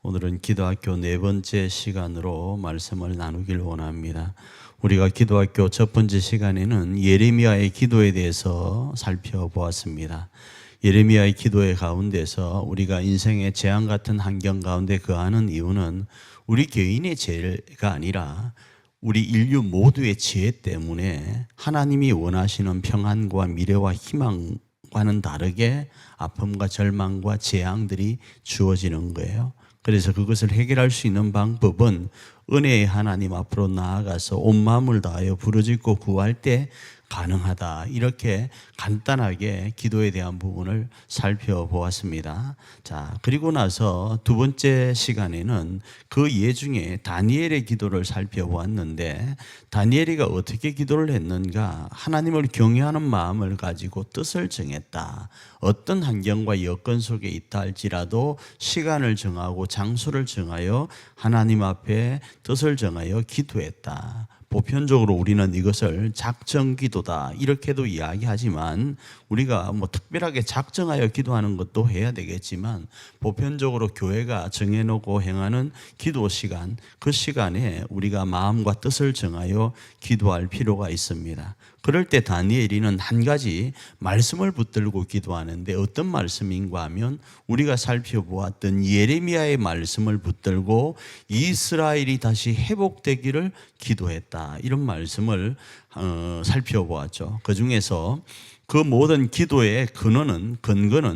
오늘은 기도학교 네 번째 시간으로 말씀을 나누길 원합니다. 우리가 기도학교 첫 번째 시간에는 예레미야의 기도에 대해서 살펴보았습니다. 예레미야의 기도의 가운데서 우리가 인생의 재앙 같은 환경 가운데 거하는 이유는 우리 개인의 죄가 아니라 우리 인류 모두의 죄 때문에 하나님이 원하시는 평안과 미래와 희망과는 다르게 아픔과 절망과 재앙들이 주어지는 거예요. 그래서 그것을 해결할 수 있는 방법은 은혜의 하나님 앞으로 나아가서 온 마음을 다하여 부르짖고 구할 때 가능하다. 이렇게 간단하게 기도에 대한 부분을 살펴보았습니다. 자, 그리고 나서 두 번째 시간에는 그 예 중에 다니엘의 기도를 살펴보았는데, 다니엘이가 어떻게 기도를 했는가? 하나님을 경외하는 마음을 가지고 뜻을 정했다. 어떤 환경과 여건 속에 있다 할지라도 시간을 정하고 장소를 정하여 하나님 앞에 뜻을 정하여 기도했다. 보편적으로 우리는 이것을 작정기도다 이렇게도 이야기하지만, 우리가 특별하게 작정하여 기도하는 것도 해야 되겠지만, 보편적으로 교회가 정해놓고 행하는 기도 시간, 그 시간에 우리가 마음과 뜻을 정하여 기도할 필요가 있습니다. 그럴 때 다니엘이는 한 가지 말씀을 붙들고 기도하는데, 어떤 말씀인가 하면 우리가 살펴보았던 예레미야의 말씀을 붙들고 이스라엘이 다시 회복되기를 기도했다, 이런 말씀을 살펴보았죠. 그 중에서 그 모든 기도의 근거는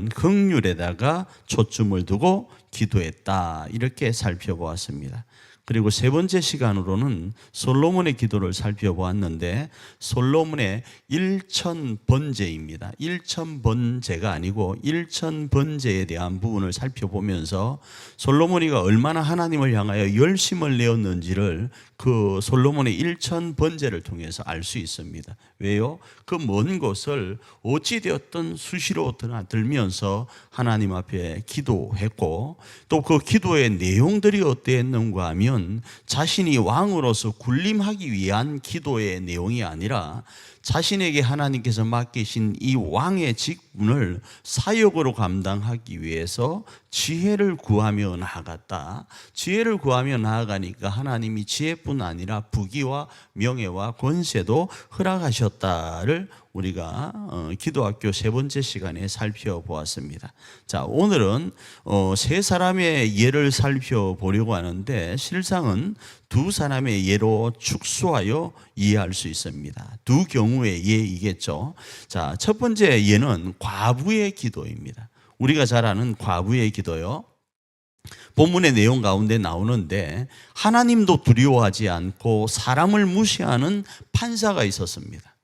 긍휼에다가 초점을 두고 기도했다, 이렇게 살펴보았습니다. 그리고 세 번째 시간으로는 솔로몬의 기도를 살펴보았는데, 솔로몬의 1000번제입니다. 1000번제가 아니고 1000번제에 대한 부분을 살펴보면서 솔로몬이가 얼마나 하나님을 향하여 열심을 내었는지를 그 솔로몬의 1000번제를 통해서 알 수 있습니다. 왜요? 그 먼 곳을 어찌되었든 수시로 들면서 하나님 앞에 기도했고, 또 그 기도의 내용들이 어땠는가 하면 자신이 왕으로서 군림하기 위한 기도의 내용이 아니라 자신에게 하나님께서 맡기신 이 왕의 직분을 사역으로 감당하기 위해서 지혜를 구하며 나아갔다. 지혜를 구하며 나아가니까 하나님이 지혜뿐 아니라 부귀와 명예와 권세도 허락하셨다를 우리가 기도학교 세 번째 시간에 살펴보았습니다. 자, 오늘은 세 사람의 예를 살펴보려고 하는데, 실상은 두 사람의 예로 축소하여 이해할 수 있습니다. 두 경우의 예이겠죠. 자, 첫 번째 예는 과부의 기도입니다. 우리가 잘 아는 과부의 기도요. 본문의 내용 가운데 나오는데, 하나님도 두려워하지 않고 사람을 무시하는 판사가 있었습니다.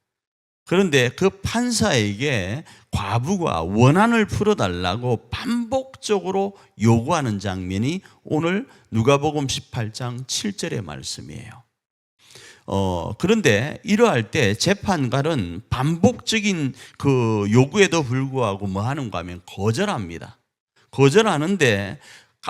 그런데 그 판사에게 과부가 원한을 풀어달라고 반복적으로 요구하는 장면이 오늘 누가복음 18장 7절의 말씀이에요. 그런데 이러할 때 재판관은 반복적인 그 요구에도 불구하고 뭐 하는가 하면 거절합니다. 거절하는데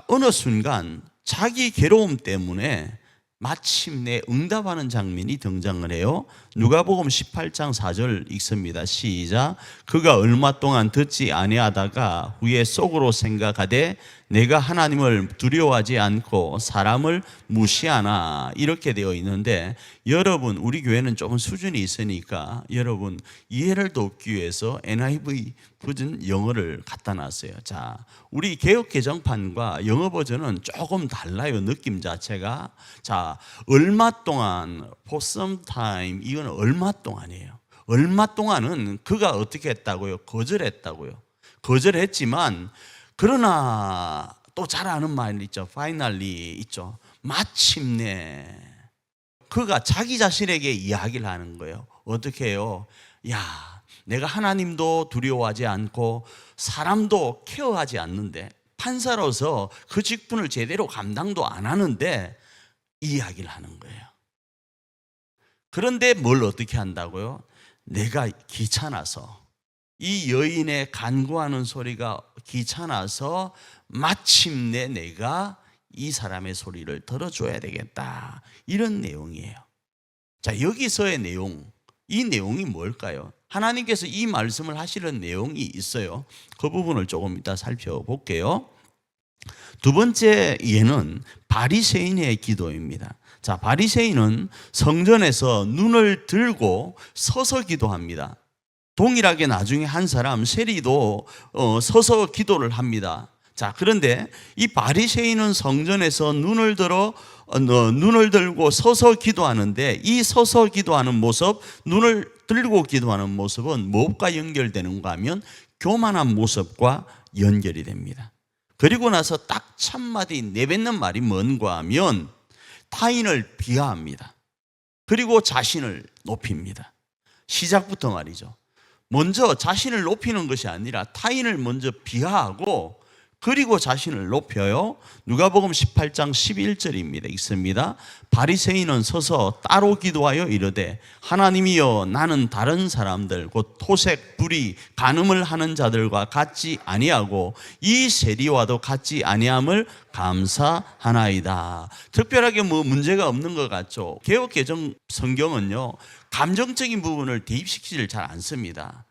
어느 순간 자기 괴로움 때문에 마침내 응답하는 장면이 등장을 해요. 누가복음 18장 4절 읽습니다. 시작. 그가 얼마 동안 듣지 아니하다가 후에 속으로 생각하되 내가 하나님을 두려워하지 않고 사람을 무시하나, 이렇게 되어 있는데, 여러분, 우리 교회는 조금 수준이 있으니까 여러분 이해를 돕기 위해서 NIV 버전 영어를 갖다 놨어요. 자, 우리 개역 개정판과 영어 버전은 조금 달라요, 느낌 자체가. 자, 얼마 동안, for some time, 이건 얼마 동안이에요. 얼마 동안은 그가 어떻게 했다고요? 거절했다고요. 거절했지만, 그러나 또 잘 아는 말 있죠. finally 있죠. 마침내 그가 자기 자신에게 이야기를 하는 거예요. 어떻게 해요? 야, 내가 하나님도 두려워하지 않고 사람도 케어하지 않는데, 판사로서 그 직분을 제대로 감당도 안 하는데 이야기를 하는 거예요. 그런데 뭘 어떻게 한다고요? 내가 귀찮아서, 이 여인의 간구하는 소리가 귀찮아서 마침내 내가 이 사람의 소리를 들어줘야 되겠다, 이런 내용이에요. 자, 여기서의 내용, 이 내용이 뭘까요? 하나님께서 이 말씀을 하시는 내용이 있어요. 그 부분을 조금 이따 살펴볼게요. 두 번째 예는 바리새인의 기도입니다. 자, 바리새인은 성전에서 눈을 들고 서서 기도합니다. 동일하게 나중에 한 사람 세리도 서서 기도를 합니다. 자, 그런데 이 바리새인은 성전에서 눈을 들고 서서 기도하는데, 이 서서 기도하는 모습, 눈을 들고 기도하는 모습은 무엇과 연결되는가 하면 교만한 모습과 연결이 됩니다. 그리고 나서 딱 첫마디 내뱉는 말이 뭔가 하면 타인을 비하합니다. 그리고 자신을 높입니다. 시작부터 말이죠. 먼저 자신을 높이는 것이 아니라 타인을 먼저 비하하고 그리고 자신을 높여요. 누가복음 18장 11절입니다. 읽습니다. 바리새인은 서서 따로 기도하여 이르되 하나님이여, 나는 다른 사람들 곧 토색, 불의, 간음을 하는 자들과 같지 아니하고 이 세리와도 같지 아니함을 감사하나이다. 특별하게 문제가 없는 것 같죠. 개역개정 성경은요, 감정적인 부분을 대입시키지를 잘 않습니다.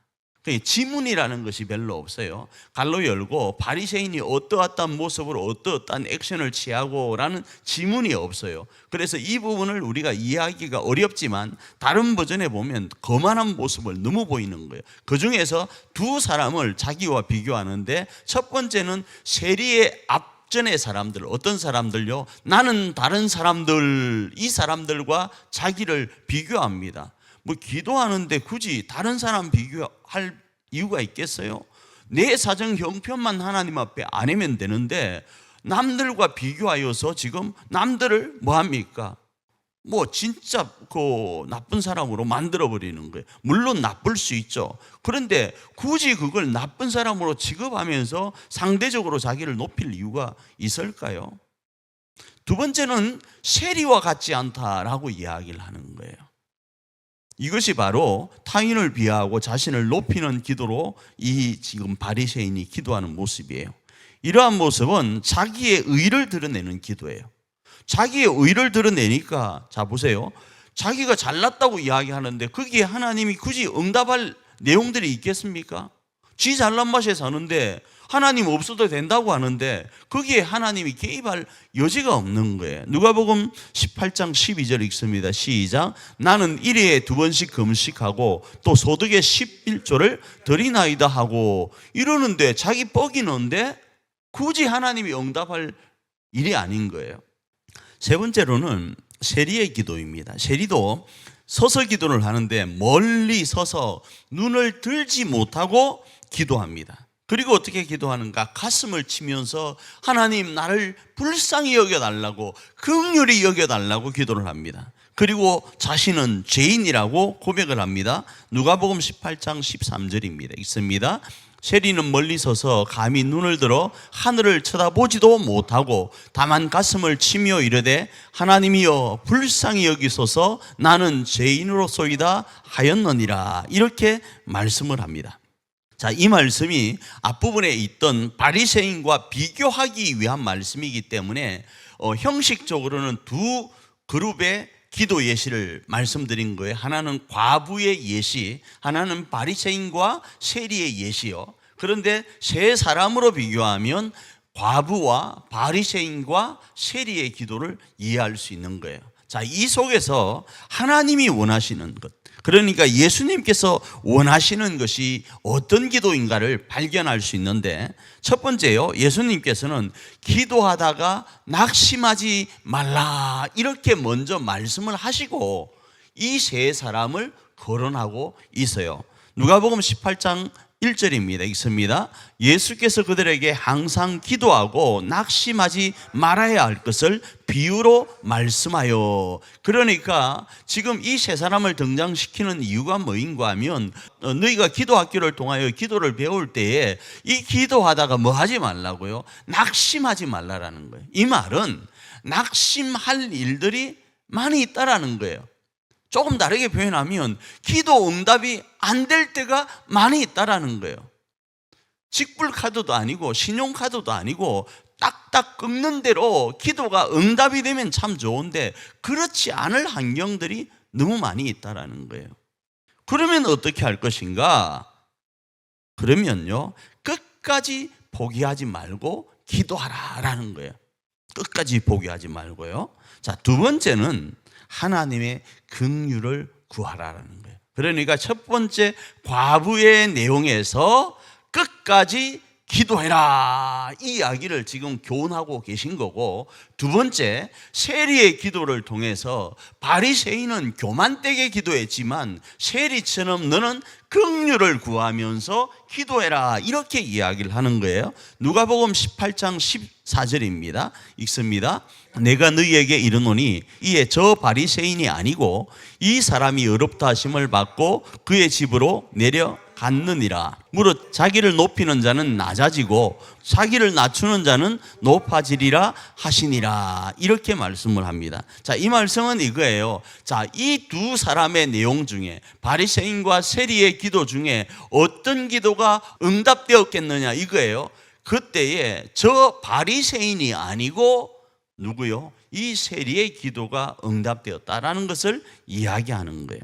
지문이라는 것이 별로 없어요. 갈로 열고 바리새인이 어떠한 모습으로 어떠한 액션을 취하고 라는 지문이 없어요. 그래서 이 부분을 우리가 이해하기가 어렵지만 다른 버전에 보면 거만한 모습을 너무 보이는 거예요. 그 중에서 두 사람을 자기와 비교하는데, 첫 번째는 세리의 앞전의 사람들, 어떤 사람들요? 나는 다른 사람들, 이 사람들과 자기를 비교합니다. 기도하는데 굳이 다른 사람 비교할 이유가 있겠어요? 내 사정 형편만 하나님 앞에 안 하면 되는데 남들과 비교하여서 지금 남들을 뭐합니까? 진짜 나쁜 사람으로 만들어버리는 거예요. 물론 나쁠 수 있죠. 그런데 굳이 그걸 나쁜 사람으로 취급하면서 상대적으로 자기를 높일 이유가 있을까요? 두 번째는 세리와 같지 않다라고 이야기를 하는 거예요. 이것이 바로 타인을 비하하고 자신을 높이는 기도로 이 지금 바리새인이 기도하는 모습이에요. 이러한 모습은 자기의 의를 드러내는 기도예요. 자기의 의를 드러내니까, 자 보세요, 자기가 잘났다고 이야기하는데 거기에 하나님이 굳이 응답할 내용들이 있겠습니까? 지 잘난 맛에 사는데 하나님 없어도 된다고 하는데 거기에 하나님이 개입할 여지가 없는 거예요. 누가복음 18장 12절 읽습니다. 시작. 나는 1회에 2번씩 금식하고 또 소득의 11조를 드리나이다 하고 이러는데, 자기 뻑이는데 굳이 하나님이 응답할 일이 아닌 거예요. 세 번째로는 세리의 기도입니다. 세리도 서서 기도를 하는데 멀리 서서 눈을 들지 못하고 기도합니다. 그리고 어떻게 기도하는가? 가슴을 치면서 하나님, 나를 불쌍히 여겨달라고, 긍휼히 여겨달라고 기도를 합니다. 그리고 자신은 죄인이라고 고백을 합니다. 누가복음 18장 13절입니다. 읽습니다. 세리는 멀리 서서 감히 눈을 들어 하늘을 쳐다보지도 못하고 다만 가슴을 치며 이르되 하나님이여, 불쌍히 여기소서, 나는 죄인으로소이다 하였느니라. 이렇게 말씀을 합니다. 자, 이 말씀이 앞부분에 있던 바리새인과 비교하기 위한 말씀이기 때문에 형식적으로는 두 그룹의 기도 예시를 말씀드린 거예요. 하나는 과부의 예시, 하나는 바리새인과 세리의 예시요. 그런데 세 사람으로 비교하면 과부와 바리새인과 세리의 기도를 이해할 수 있는 거예요. 자, 이 속에서 하나님이 원하시는 것, 그러니까 예수님께서 원하시는 것이 어떤 기도인가를 발견할 수 있는데, 첫 번째요, 예수님께서는 기도하다가 낙심하지 말라 이렇게 먼저 말씀을 하시고 이 세 사람을 거론하고 있어요. 누가복음 18장 1절입니다. 읽습니다. 예수께서 그들에게 항상 기도하고 낙심하지 말아야 할 것을 비유로 말씀하여. 그러니까 지금 이 세 사람을 등장시키는 이유가 뭐인가 하면, 너희가 기도학교를 통하여 기도를 배울 때에 이 기도하다가 뭐 하지 말라고요? 낙심하지 말라라는 거예요. 이 말은 낙심할 일들이 많이 있다라는 거예요. 조금 다르게 표현하면 기도 응답이 안 될 때가 많이 있다라는 거예요. 직불카드도 아니고 신용카드도 아니고 딱딱 긁는 대로 기도가 응답이 되면 참 좋은데 그렇지 않을 환경들이 너무 많이 있다라는 거예요. 그러면 어떻게 할 것인가? 그러면요, 끝까지 포기하지 말고 기도하라라는 거예요. 끝까지 포기하지 말고요. 자, 두 번째는 하나님의 긍휼을 구하라라는 거예요. 그러니까 첫 번째 과부의 내용에서 끝까지 기도해라, 이 이야기를 지금 교훈하고 계신 거고, 두 번째 세리의 기도를 통해서 바리새인은 교만되게 기도했지만 세리처럼 너는 긍휼을 구하면서 기도해라, 이렇게 이야기를 하는 거예요. 누가복음 18장 14절입니다. 읽습니다. 내가 너희에게 이르노니 이에 저 바리새인이 아니고 이 사람이 의롭다 하심을 받고 그의 집으로 내려갔느니라. 무릇 자기를 높이는 자는 낮아지고 자기를 낮추는 자는 높아지리라 하시니라, 이렇게 말씀을 합니다. 자, 이 말씀은 이거예요. 자, 이 두 사람의 내용 중에, 바리새인과 세리의 기도 중에 어떤 기도가 응답되었겠느냐, 이거예요. 그때에 저 바리새인이 아니고 누구요? 이 세리의 기도가 응답되었다라는 것을 이야기하는 거예요.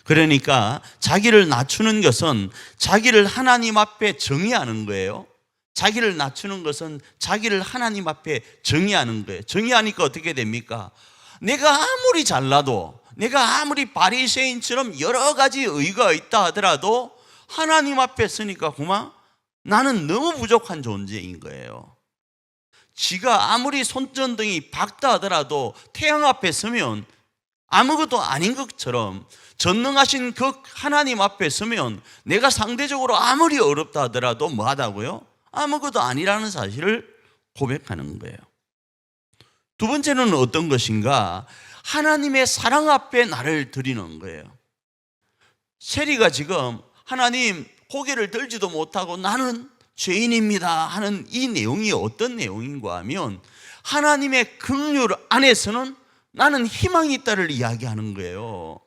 그러니까 자기를 낮추는 것은 자기를 하나님 앞에 정의하는 거예요. 자기를 낮추는 것은 자기를 하나님 앞에 정의하는 거예요. 정의하니까 어떻게 됩니까? 내가 아무리 잘나도, 내가 아무리 바리새인처럼 여러 가지 의가 있다 하더라도 하나님 앞에 서니까 그만 나는 너무 부족한 존재인 거예요. 지가 아무리 손전등이 밝다 하더라도 태양 앞에 서면 아무것도 아닌 것처럼, 전능하신 그 하나님 앞에 서면 내가 상대적으로 아무리 어렵다 하더라도 뭐 하다고요? 아무것도 아니라는 사실을 고백하는 거예요. 두 번째는 어떤 것인가? 하나님의 사랑 앞에 나를 드리는 거예요. 세리가 지금 하나님 고개를 들지도 못하고 나는 죄인입니다 하는 이 내용이 어떤 내용인가 하면, 하나님의 긍휼 안에서는 나는 희망이 있다를 이야기하는 거예요.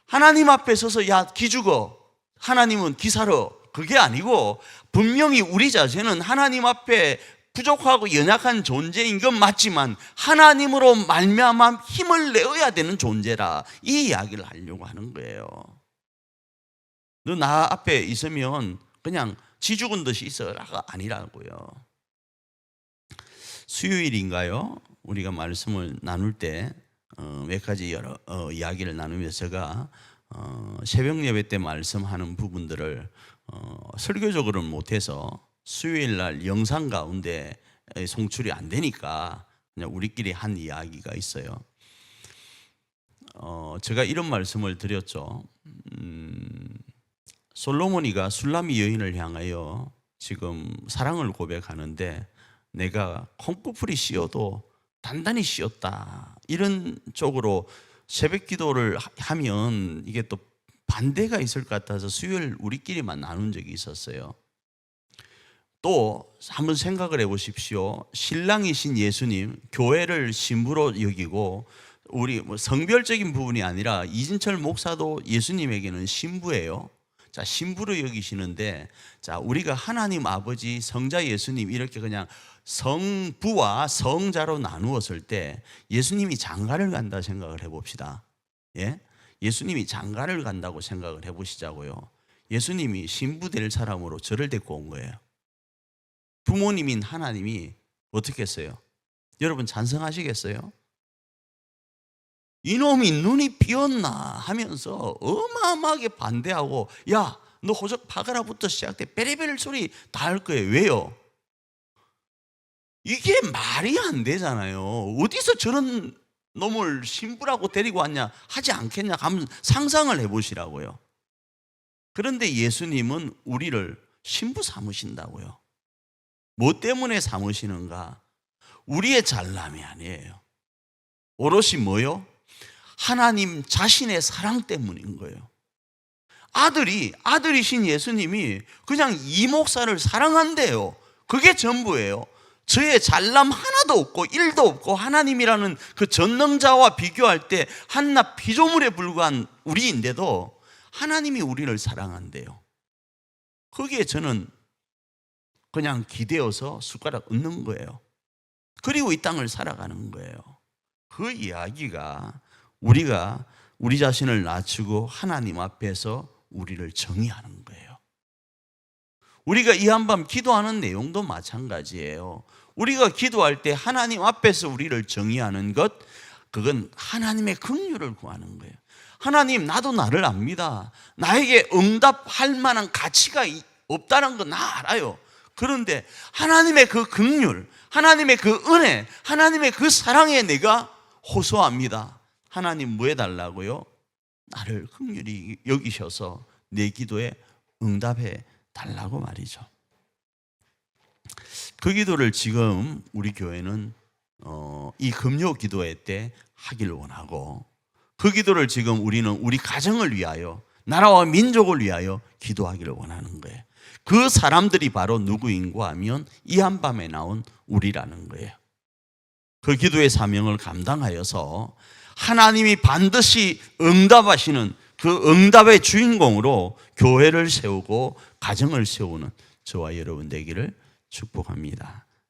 하나님 앞에 서서 야 기죽어, 하나님은 기사러, 그게 아니고 분명히 우리 자신은 하나님 앞에 부족하고 연약한 존재인 건 맞지만 하나님으로 말미암아 힘을 내어야 되는 존재라, 이 이야기를 하려고 하는 거예요. 너 나 앞에 있으면 그냥 지 죽은 듯이 있어라가 아니라고요. 수요일인가요? 우리가 말씀을 나눌 때 몇 가지 여러 이야기를 나누면서 제가 새벽 예배 때 말씀하는 부분들을 설교적으로는 못해서 수요일 날 영상 가운데 송출이 안 되니까 그냥 우리끼리 한 이야기가 있어요. 제가 이런 말씀을 드렸죠. 솔로몬이가 술람미 여인을 향하여 지금 사랑을 고백하는데 내가 콩쿠풀이 씌어도 단단히 씌었다, 이런 쪽으로 새벽 기도를 하면 이게 또 반대가 있을 것 같아서 수요일 우리끼리만 나눈 적이 있었어요. 또 한번 생각을 해보십시오. 신랑이신 예수님, 교회를 신부로 여기고, 우리 성별적인 부분이 아니라 이진철 목사도 예수님에게는 신부예요. 자, 신부로 여기시는데, 자, 우리가 하나님 아버지, 성자 예수님 이렇게 그냥 성부와 성자로 나누었을 때 예수님이 장가를 간다 생각을 해봅시다. 예? 예수님이 장가를 간다고 생각을 해보시자고요. 예수님이 신부 될 사람으로 저를 데리고 온 거예요. 부모님인 하나님이 어떻게 했어요? 여러분 찬성하시겠어요? 이놈이 눈이 비었나 하면서 어마어마하게 반대하고, 야, 너 호적 파가라부터 시작돼 베레벨 소리 다 할 거예요. 왜요? 이게 말이 안 되잖아요. 어디서 저런 놈을 신부라고 데리고 왔냐 하지 않겠냐 하면 상상을 해보시라고요. 그런데 예수님은 우리를 신부 삼으신다고요. 뭐 때문에 삼으시는가? 우리의 잘남이 아니에요. 오롯이 뭐요? 하나님 자신의 사랑 때문인 거예요. 아들이신 예수님이 그냥 이 목사를 사랑한대요. 그게 전부예요. 저의 잘남 하나도 없고 일도 없고 하나님이라는 그 전능자와 비교할 때 한낱 피조물에 불과한 우리인데도 하나님이 우리를 사랑한대요. 거기에 저는 그냥 기대어서 숟가락 얹는 거예요. 그리고 이 땅을 살아가는 거예요. 그 이야기가 우리가 우리 자신을 낮추고 하나님 앞에서 우리를 정의하는 거예요. 우리가 이 한밤 기도하는 내용도 마찬가지예요. 우리가 기도할 때 하나님 앞에서 우리를 정의하는 것, 그건 하나님의 긍휼을 구하는 거예요. 하나님, 나도 나를 압니다. 나에게 응답할 만한 가치가 없다는 거 나 알아요. 그런데 하나님의 그 긍휼, 하나님의 그 은혜, 하나님의 그 사랑에 내가 호소합니다. 하나님 뭐 해달라고요? 나를 긍휼히 여기셔서 내 기도에 응답해 달라고 말이죠. 그 기도를 지금 우리 교회는 이 금요 기도회 때 하길 원하고, 그 기도를 지금 우리는 우리 가정을 위하여, 나라와 민족을 위하여 기도하기를 원하는 거예요. 그 사람들이 바로 누구인가 하면 이 한밤에 나온 우리라는 거예요. 그 기도의 사명을 감당하여서 하나님이 반드시 응답하시는 그 응답의 주인공으로 교회를 세우고 가정을 세우는 저와 여러분 되기를 축복합니다.